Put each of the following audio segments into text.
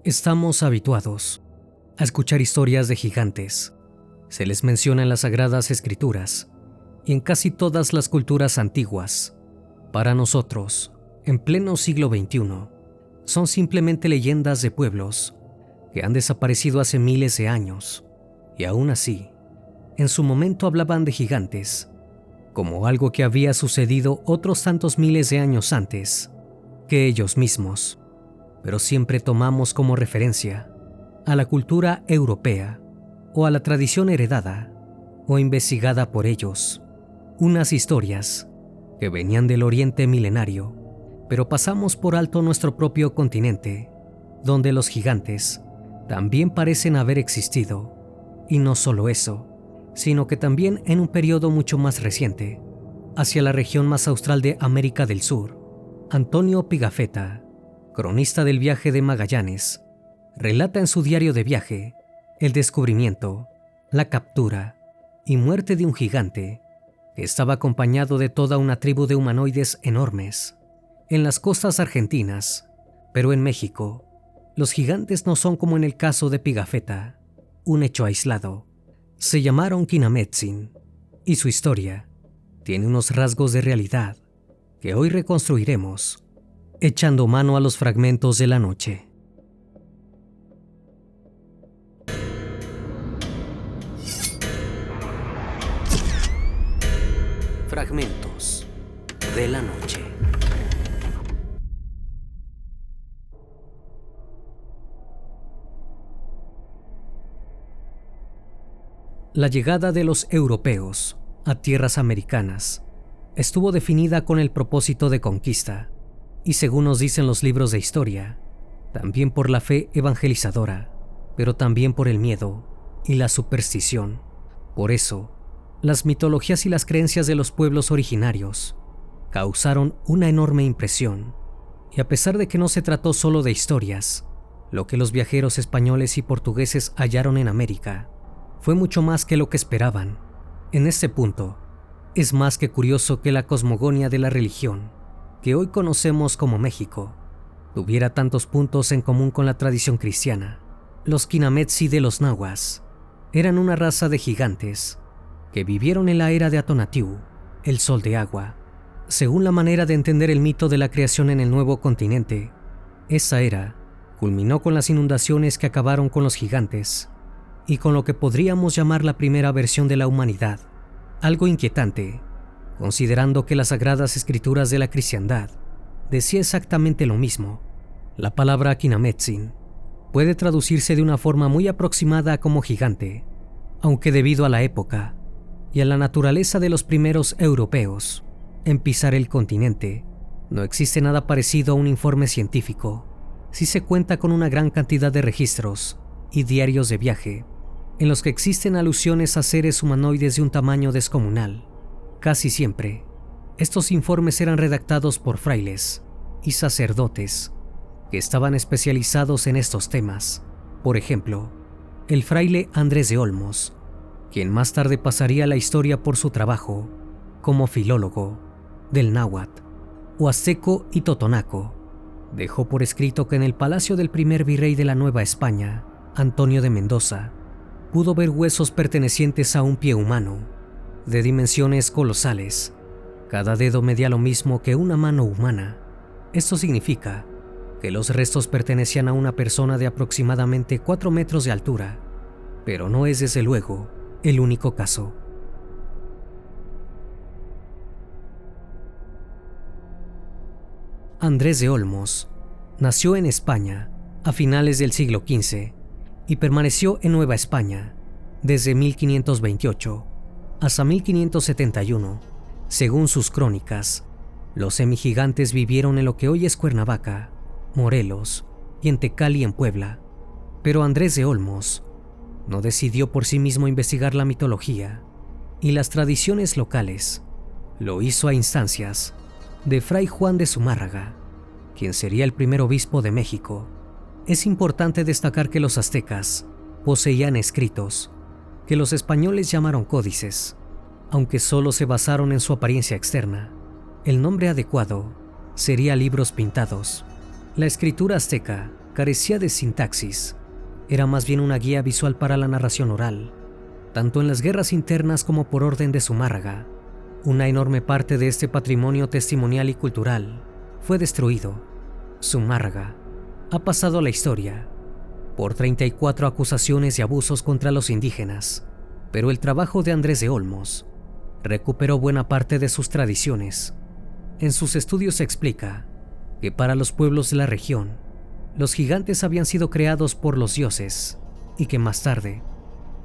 Estamos habituados a escuchar historias de gigantes. Se les menciona en las Sagradas Escrituras y en casi todas las culturas antiguas. Para nosotros, en pleno siglo XXI, son simplemente leyendas de pueblos que han desaparecido hace miles de años. Y aún así, en su momento hablaban de gigantes como algo que había sucedido otros tantos miles de años antes que ellos mismos. Pero siempre tomamos como referencia a la cultura europea o a la tradición heredada o investigada por ellos, unas historias que venían del Oriente milenario, pero pasamos por alto nuestro propio continente, donde los gigantes también parecen haber existido, y no solo eso, sino que también en un periodo mucho más reciente, hacia la región más austral de América del Sur. Antonio Pigafetta, cronista del viaje de Magallanes, relata en su diario de viaje el descubrimiento, la captura y muerte de un gigante que estaba acompañado de toda una tribu de humanoides enormes en las costas argentinas. Pero en México, los gigantes no son como en el caso de Pigafetta, un hecho aislado. Se llamaron Kinametsin y su historia tiene unos rasgos de realidad que hoy reconstruiremos echando mano a los fragmentos de la noche. Fragmentos de la noche. La llegada de los europeos a tierras americanas estuvo definida con el propósito de conquista, y según nos dicen los libros de historia, también por la fe evangelizadora, pero también por el miedo y la superstición. Por eso, las mitologías y las creencias de los pueblos originarios causaron una enorme impresión, y a pesar de que no se trató solo de historias, lo que los viajeros españoles y portugueses hallaron en América fue mucho más que lo que esperaban. En este punto, es más que curioso que la cosmogonía de la religión que hoy conocemos como México tuviera tantos puntos en común con la tradición cristiana. Los Kinametsi de los nahuas eran una raza de gigantes que vivieron en la era de Atonatiuh, el sol de agua. Según la manera de entender el mito de la creación en el nuevo continente, esa era culminó con las inundaciones que acabaron con los gigantes y con lo que podríamos llamar la primera versión de la humanidad. Algo inquietante, considerando que las Sagradas Escrituras de la cristiandad decía exactamente lo mismo. La palabra Kinametsin puede traducirse de una forma muy aproximada como gigante, aunque debido a la época y a la naturaleza de los primeros europeos en pisar el continente, no existe nada parecido a un informe científico. Sí se cuenta con una gran cantidad de registros y diarios de viaje, en los que existen alusiones a seres humanoides de un tamaño descomunal. Casi siempre, estos informes eran redactados por frailes y sacerdotes que estaban especializados en estos temas. Por ejemplo, el fraile Andrés de Olmos, quien más tarde pasaría a la historia por su trabajo como filólogo del náhuatl, huasteco y totonaco, dejó por escrito que en el palacio del primer virrey de la Nueva España, Antonio de Mendoza, pudo ver huesos pertenecientes a un pie humano, de dimensiones colosales. Cada dedo medía lo mismo que una mano humana. Esto significa que los restos pertenecían a una persona de aproximadamente 4 metros de altura, pero no es desde luego el único caso. Andrés de Olmos nació en España a finales del siglo XV y permaneció en Nueva España desde 1528 hasta 1571. Según sus crónicas, los semigigantes vivieron en lo que hoy es Cuernavaca, Morelos y en Tecali en Puebla. Pero Andrés de Olmos no decidió por sí mismo investigar la mitología y las tradiciones locales. Lo hizo a instancias de Fray Juan de Zumárraga, quien sería el primer obispo de México. Es importante destacar que los aztecas poseían escritos que los españoles llamaron códices, aunque solo se basaron en su apariencia externa. El nombre adecuado sería libros pintados. La escritura azteca carecía de sintaxis, era más bien una guía visual para la narración oral, tanto en las guerras internas como por orden de Zumárraga. Una enorme parte de este patrimonio testimonial y cultural fue destruido. Zumárraga ha pasado a la historia por 34 acusaciones de abusos contra los indígenas, pero el trabajo de Andrés de Olmos recuperó buena parte de sus tradiciones. En sus estudios se explica que para los pueblos de la región, los gigantes habían sido creados por los dioses y que más tarde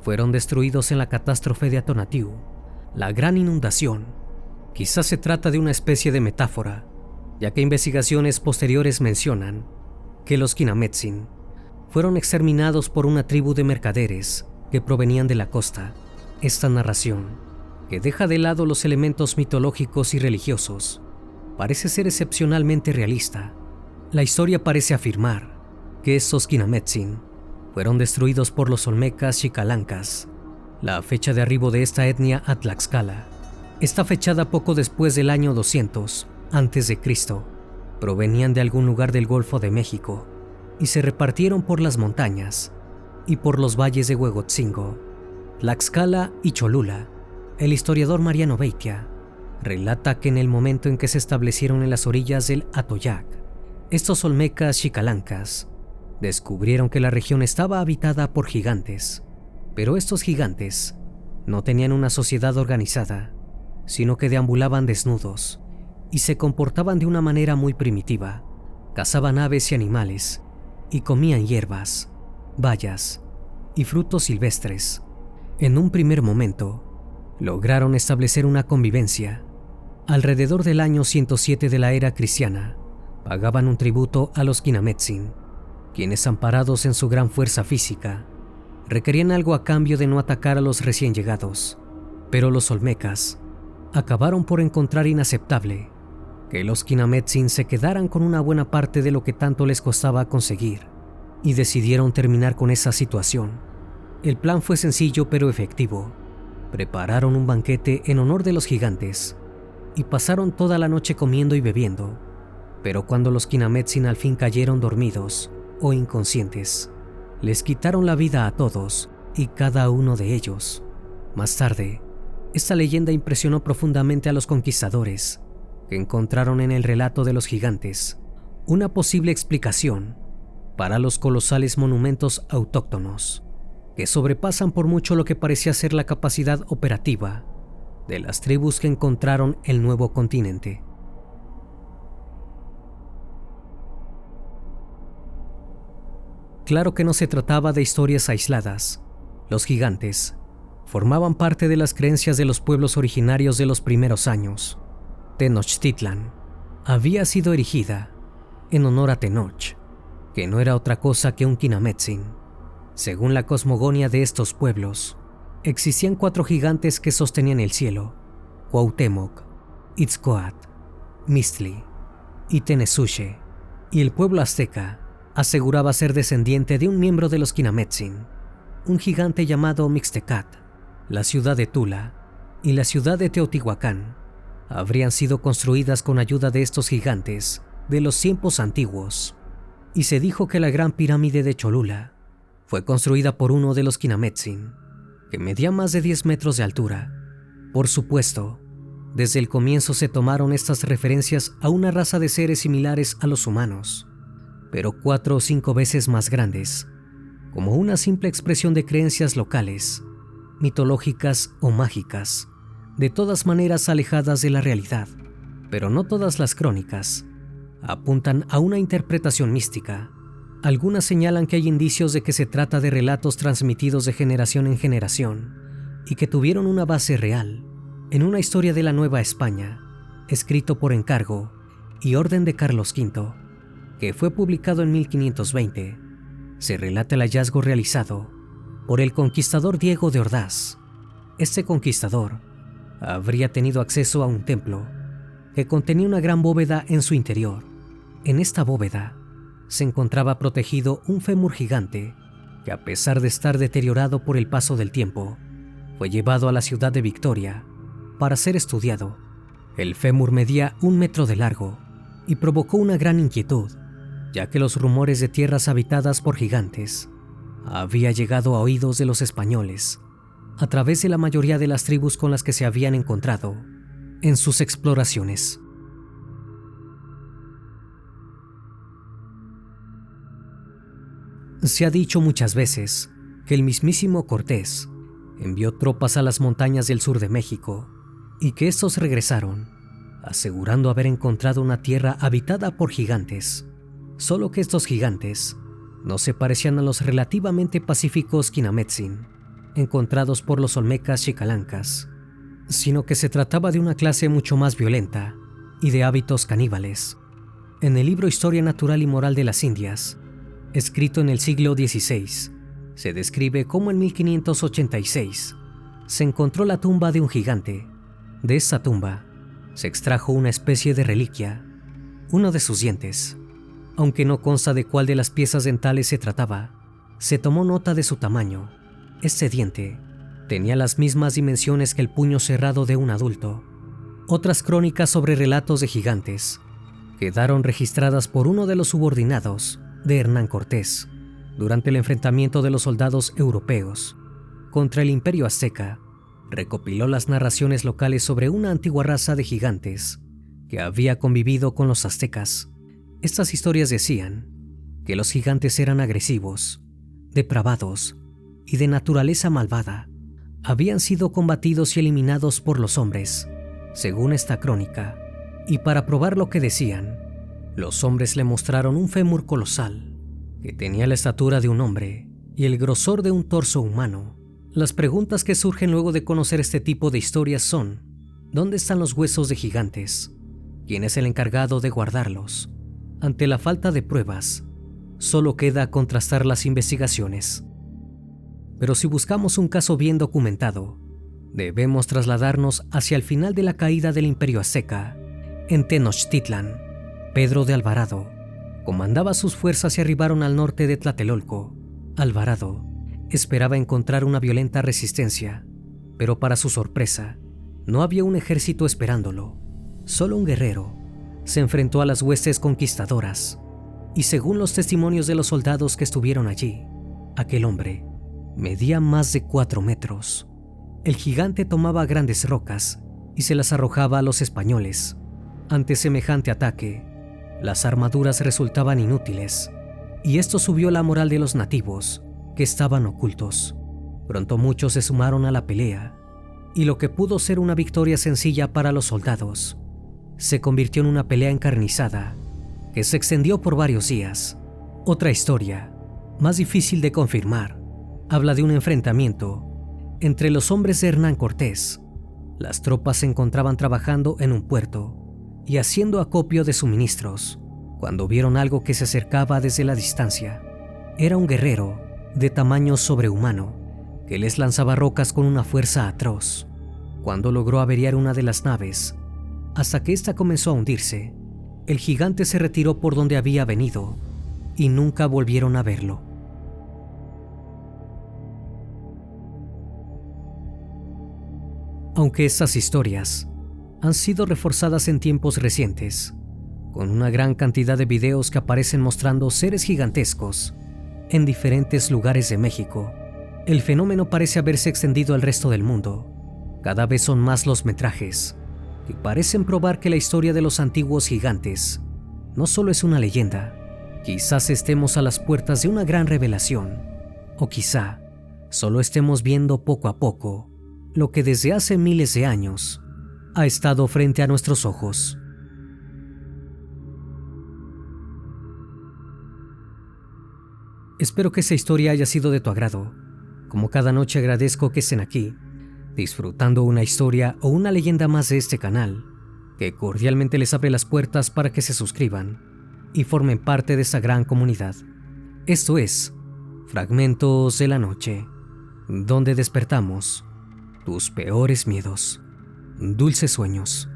fueron destruidos en la catástrofe de Atonatiu, la gran inundación. Quizás se trata de una especie de metáfora, ya que investigaciones posteriores mencionan que los Kinametsin fueron exterminados por una tribu de mercaderes que provenían de la costa. Esta narración, que deja de lado los elementos mitológicos y religiosos, parece ser excepcionalmente realista. La historia parece afirmar que estos Kinametsin fueron destruidos por los olmecas xicalancas. La fecha de arribo de esta etnia a Tlaxcala está fechada poco después del año 200 a.C. Provenían de algún lugar del Golfo de México y se repartieron por las montañas y por los valles de Huejotzingo, Tlaxcala y Cholula. El historiador Mariano Beitia relata que en el momento en que se establecieron en las orillas del Atoyac, estos olmecas xicalancas descubrieron que la región estaba habitada por gigantes, pero estos gigantes no tenían una sociedad organizada, sino que deambulaban desnudos y se comportaban de una manera muy primitiva. Cazaban aves y animales y comían hierbas, bayas y frutos silvestres. En un primer momento, lograron establecer una convivencia. Alrededor del año 107 de la era cristiana, pagaban un tributo a los Kinametsin, quienes, amparados en su gran fuerza física, requerían algo a cambio de no atacar a los recién llegados. Pero los olmecas acabaron por encontrar inaceptable que los Kinametsin se quedaran con una buena parte de lo que tanto les costaba conseguir, y decidieron terminar con esa situación. El plan fue sencillo pero efectivo. Prepararon un banquete en honor de los gigantes y pasaron toda la noche comiendo y bebiendo, pero cuando los Kinametsin al fin cayeron dormidos o inconscientes, les quitaron la vida a todos y cada uno de ellos. Más tarde, esta leyenda impresionó profundamente a los conquistadores, que encontraron en el relato de los gigantes una posible explicación para los colosales monumentos autóctonos, que sobrepasan por mucho lo que parecía ser la capacidad operativa de las tribus que encontraron el nuevo continente. Claro que no se trataba de historias aisladas. Los gigantes formaban parte de las creencias de los pueblos originarios de los primeros años. Tenochtitlan había sido erigida en honor a Tenoch, que no era otra cosa que un Kinametsin. Según la cosmogonía de estos pueblos, existían 4 gigantes que sostenían el cielo: Cuauhtémoc, Itzcoatl, Mixtli y Tenezushe, y el pueblo azteca aseguraba ser descendiente de un miembro de los Kinametsin, un gigante llamado Mixtecat. La ciudad de Tula y la ciudad de Teotihuacán habrían sido construidas con ayuda de estos gigantes de los tiempos antiguos, y se dijo que la gran pirámide de Cholula fue construida por uno de los Kinametsin, que medía más de 10 metros de altura. Por supuesto, desde el comienzo se tomaron estas referencias a una raza de seres similares a los humanos, pero 4 o 5 veces más grandes, como una simple expresión de creencias locales, mitológicas o mágicas, de todas maneras alejadas de la realidad. Pero no todas las crónicas apuntan a una interpretación mística. Algunas señalan que hay indicios de que se trata de relatos transmitidos de generación en generación y que tuvieron una base real en una historia de la Nueva España, escrito por encargo y orden de Carlos V, que fue publicado en 1520. Se relata el hallazgo realizado por el conquistador Diego de Ordaz. Este conquistador habría tenido acceso a un templo que contenía una gran bóveda en su interior. En esta bóveda se encontraba protegido un fémur gigante que, a pesar de estar deteriorado por el paso del tiempo, fue llevado a la ciudad de Victoria para ser estudiado. El fémur medía 1 metro de largo y provocó una gran inquietud, ya que los rumores de tierras habitadas por gigantes había llegado a oídos de los españoles a través de la mayoría de las tribus con las que se habían encontrado en sus exploraciones. Se ha dicho muchas veces que el mismísimo Cortés envió tropas a las montañas del sur de México y que estos regresaron asegurando haber encontrado una tierra habitada por gigantes, solo que estos gigantes no se parecían a los relativamente pacíficos Kinametsin encontrados por los olmecas xicalancas, sino que se trataba de una clase mucho más violenta y de hábitos caníbales. En el libro Historia Natural y Moral de las Indias, escrito en el siglo XVI, se describe cómo en 1586 se encontró la tumba de un gigante. De esta tumba se extrajo una especie de reliquia, uno de sus dientes. Aunque no consta de cuál de las piezas dentales se trataba, se tomó nota de su tamaño. Este diente tenía las mismas dimensiones que el puño cerrado de un adulto. Otras crónicas sobre relatos de gigantes quedaron registradas por uno de los subordinados de Hernán Cortés durante el enfrentamiento de los soldados europeos contra el Imperio Azteca. Recopiló las narraciones locales sobre una antigua raza de gigantes que había convivido con los aztecas. Estas historias decían que los gigantes eran agresivos, depravados y de naturaleza malvada. Habían sido combatidos y eliminados por los hombres, según esta crónica, y para probar lo que decían, los hombres le mostraron un fémur colosal que tenía la estatura de un hombre y el grosor de un torso humano. Las preguntas que surgen luego de conocer este tipo de historias son: ¿dónde están los huesos de gigantes? ¿Quién es el encargado de guardarlos? Ante la falta de pruebas, solo queda contrastar las investigaciones. Pero si buscamos un caso bien documentado, debemos trasladarnos hacia el final de la caída del Imperio Azteca. En Tenochtitlan, Pedro de Alvarado comandaba sus fuerzas y arribaron al norte de Tlatelolco. Alvarado esperaba encontrar una violenta resistencia, pero para su sorpresa, no había un ejército esperándolo. Solo un guerrero se enfrentó a las huestes conquistadoras, y según los testimonios de los soldados que estuvieron allí, aquel hombre medía más de 4 metros. El gigante tomaba grandes rocas y se las arrojaba a los españoles. Ante semejante ataque, las armaduras resultaban inútiles, y esto subió la moral de los nativos, que estaban ocultos. Pronto muchos se sumaron a la pelea, y lo que pudo ser una victoria sencilla para los soldados, se convirtió en una pelea encarnizada, que se extendió por varios días. Otra historia, más difícil de confirmar, habla de un enfrentamiento entre los hombres de Hernán Cortés. Las tropas se encontraban trabajando en un puerto y haciendo acopio de suministros, cuando vieron algo que se acercaba desde la distancia. Era un guerrero de tamaño sobrehumano que les lanzaba rocas con una fuerza atroz. Cuando logró averiar una de las naves, hasta que ésta comenzó a hundirse, el gigante se retiró por donde había venido y nunca volvieron a verlo. Aunque estas historias han sido reforzadas en tiempos recientes, con una gran cantidad de videos que aparecen mostrando seres gigantescos en diferentes lugares de México, el fenómeno parece haberse extendido al resto del mundo. Cada vez son más los metrajes que parecen probar que la historia de los antiguos gigantes no solo es una leyenda. Quizás estemos a las puertas de una gran revelación, o quizá solo estemos viendo poco a poco lo que desde hace miles de años ha estado frente a nuestros ojos. Espero que esta historia haya sido de tu agrado. Como cada noche agradezco que estén aquí, disfrutando una historia o una leyenda más de este canal, que cordialmente les abre las puertas para que se suscriban y formen parte de esta gran comunidad. Esto es Fragmentos de la Noche, donde despertamos tus peores miedos. Dulces sueños.